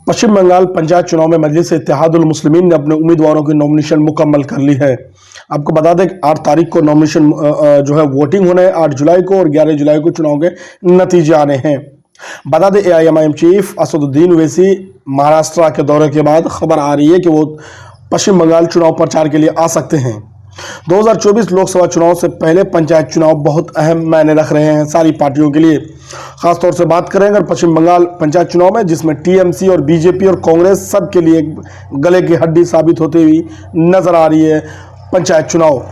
पश्चिम बंगाल पंचायत चुनाव में मजलिस-ए-इत्तेहादुल मुस्लिमीन ने अपने उम्मीदवारों की नॉमिनेशन मुकम्मल कर ली है। आपको बता दें कि 8 तारीख को नॉमिनेशन जो है वोटिंग होना है, 8 जुलाई को और 11 जुलाई को चुनाव के नतीजे आने हैं। बता दें एआईएमआईएम चीफ असदुद्दीन ओवैसी महाराष्ट्र के दौरे के बाद खबर आ रही है कि वो पश्चिम बंगाल चुनाव प्रचार के लिए आ सकते हैं। 2024 लोकसभा चुनाव से पहले पंचायत चुनाव बहुत अहम मायने रख रहे हैं सारी पार्टियों के लिए। खासतौर से बात करें अगर पश्चिम बंगाल पंचायत चुनाव में, जिसमें टीएमसी और बीजेपी और कांग्रेस सबके लिए गले की हड्डी साबित होती हुई नजर आ रही है पंचायत चुनाव।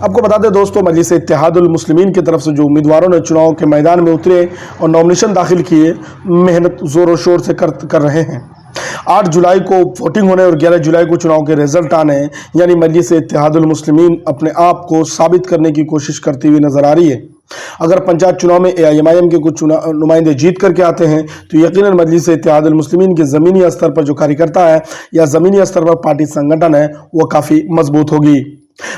आपको बता दें दोस्तों, मजलिस-ए-इत्तेहादुल मुस्लिमीन की तरफ से जो उम्मीदवारों ने चुनाव के मैदान में उतरे और नॉमिनेशन दाखिल किए, मेहनत जोरों शोर से कर रहे हैं। 8 जुलाई को वोटिंग होने और 11 जुलाई को चुनाव के रिजल्ट आने, यानी मजलिस-ए-इत्तेहादुल मुस्लिमीन अपने आप को साबित करने की कोशिश करती हुई नजर आ रही है। अगर पंचायत चुनाव में एआईएमआईएम के कुछ नुमाइंदे जीत करके आते हैं तो यकीनन मजलिस-ए-इत्तेहादुल मुस्लिमीन के ज़मीनी स्तर पर जो कार्यकर्ता है या ज़मीनी स्तर पर पार्टी संगठन है वो काफ़ी मजबूत होगी।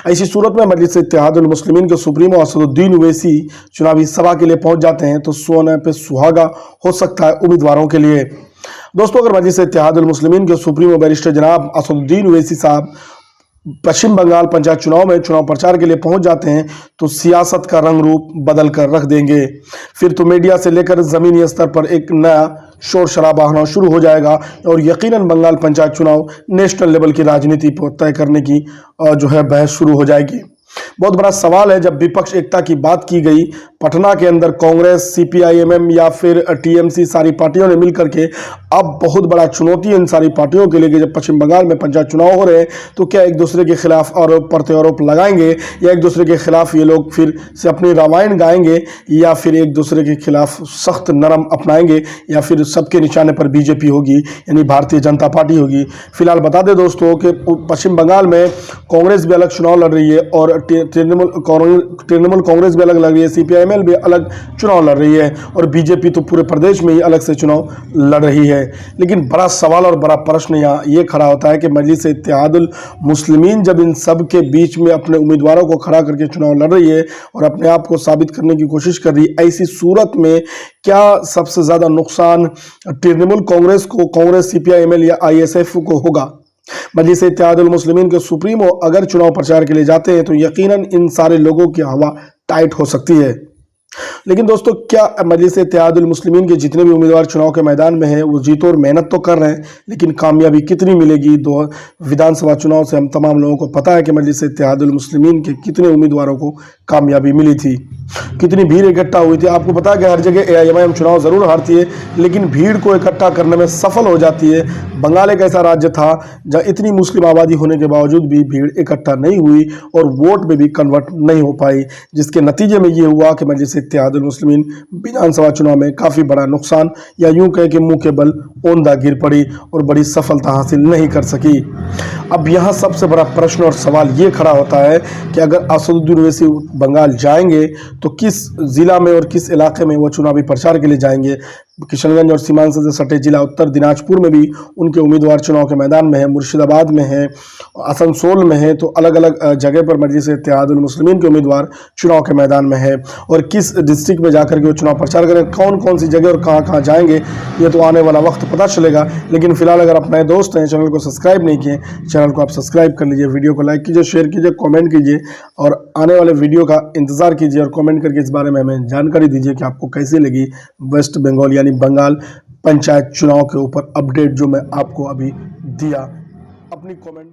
ऐसी सूरत में मजलिस-ए-इत्तेहादुल मुस्लिमीन के सुप्रीमो असदुद्दीन ओवैसी चुनावी सभा के लिए पहुंच जाते हैं तो सोने पे सुहागा हो सकता है उम्मीदवारों के लिए। दोस्तों, अगर मजलिस-ए-इत्तेहादुल मुस्लिमीन के सुप्रीमो बैरिस्टर जनाब असदुद्दीन ओवैसी साहब पश्चिम बंगाल पंचायत चुनाव में चुनाव प्रचार के लिए पहुंच जाते हैं तो सियासत का रंग रूप बदल कर रख देंगे। फिर तो मीडिया से लेकर ज़मीनी स्तर पर एक नया शोर शराबा होना शुरू हो जाएगा और यकीनन बंगाल पंचायत चुनाव नेशनल लेवल की राजनीति पर तय करने की जो है बहस शुरू हो जाएगी। बहुत बड़ा सवाल है, जब विपक्ष एकता की बात की गई, पटना के अंदर कांग्रेस, सीपीआईएमएम या फिर टीएमसी सारी पार्टियों ने मिलकर के अब बहुत बड़ा चुनौती है इन सारी पार्टियों के लिए कि जब पश्चिम बंगाल में पंचायत चुनाव हो रहे हैं तो क्या एक दूसरे के खिलाफ आरोप प्रत्यारोप लगाएंगे या एक दूसरे के खिलाफ ये लोग फिर से अपनी रामायण गाएंगे या फिर एक दूसरे के खिलाफ सख्त नरम अपनाएंगे या फिर सबके निशाने पर बीजेपी होगी यानी भारतीय जनता पार्टी होगी। फिलहाल बता दें दोस्तों कि पश्चिम बंगाल में कांग्रेस भी अलग चुनाव लड़ रही है और तृणमूल कांग्रेस भी अलग लड़ रही है, सीपीआईएमएल भी अलग चुनाव लड़ रही है और बीजेपी तो पूरे प्रदेश में ही अलग से चुनाव लड़ रही है। लेकिन बड़ा सवाल और बड़ा प्रश्न यहाँ ये खड़ा होता है कि मजलिस-ए-इत्तेहादुल मुस्लिमीन जब इन सब के बीच में अपने उम्मीदवारों को खड़ा करके चुनाव लड़ रही है और अपने आप को साबित करने की कोशिश कर रही है, ऐसी सूरत में क्या सबसे ज़्यादा नुकसान तृणमूल कांग्रेस को, कांग्रेस, सीपीआईएमएल या आईएसएफ को होगा? मजलिस-ए-इत्तेहादुल मुस्लिमीन के सुप्रीमो अगर चुनाव प्रचार के लिए जाते हैं तो यकीनन इन सारे लोगों की हवा टाइट हो सकती है। लेकिन दोस्तों, क्या मजलिस-ए-इत्तेहादुल मुस्लिमीन के जितने भी उम्मीदवार चुनाव के मैदान में हैं वो जीतो और मेहनत तो कर रहे हैं, लेकिन कामयाबी कितनी मिलेगी? 2 विधानसभा चुनाव से हम तमाम लोगों को पता है कि मजलिस-ए-इत्तेहादुल मुस्लिमीन के कितने उम्मीदवारों को कामयाबी मिली थी, कितनी भीड़ इकट्ठा हुई थी। आपको पता है कि हर जगह एआईएमआईएम चुनाव ज़रूर हारती है लेकिन भीड़ को इकट्ठा करने में सफल हो जाती है। बंगाल एक ऐसा राज्य था जहाँ इतनी मुस्लिम आबादी होने के बावजूद भी भीड़ इकट्ठा नहीं हुई और वोट में भी कन्वर्ट नहीं हो पाई, जिसके नतीजे में ये हुआ कि मजलिस-ए-इत्तेहादुल मुस्लिमीन विधानसभा चुनाव में काफ़ी बड़ा नुकसान या यूं कहे कि मुंह के बल ओंधा गिर पड़ी और बड़ी सफलता हासिल नहीं कर सकी। अब यहाँ सबसे बड़ा प्रश्न और सवाल ये खड़ा होता है कि अगर असदुद्दीन ओवैसी बंगाल जाएंगे तो किस ज़िला में और किस इलाके में वो चुनावी प्रचार के लिए जाएंगे? किशनगंज और सीमांचल से सटे जिला उत्तर दिनाजपुर में भी उनके उम्मीदवार चुनाव के मैदान में है, मुर्शिदाबाद में है, आसनसोल में है, तो अलग अलग जगह पर मजलिस-ए-इत्तेहादुल मुस्लिमीन के उम्मीदवार चुनाव के मैदान में है। और किस डिस्ट्रिक्ट में जाकर के वो चुनाव प्रचार करें, कौन कौन सी जगह और कहाँ कहाँ जाएंगे, ये तो आने वाला वक्त पता चलेगा। लेकिन फिलहाल अगर आप नए दोस्त हैं, चैनल को सब्सक्राइब नहीं किए, चैनल को आप सब्सक्राइब कर लीजिए, वीडियो को लाइक कीजिए, शेयर कीजिए, कॉमेंट कीजिए और आने वाले वीडियो का इंतजार कीजिए और कॉमेंट करके इस बारे में हमें जानकारी दीजिए कि आपको कैसी लगी वेस्ट बंगाल यानी बंगाल पंचायत चुनाव के ऊपर अपडेट जो मैं आपको अभी दिया। अपनी कमेंट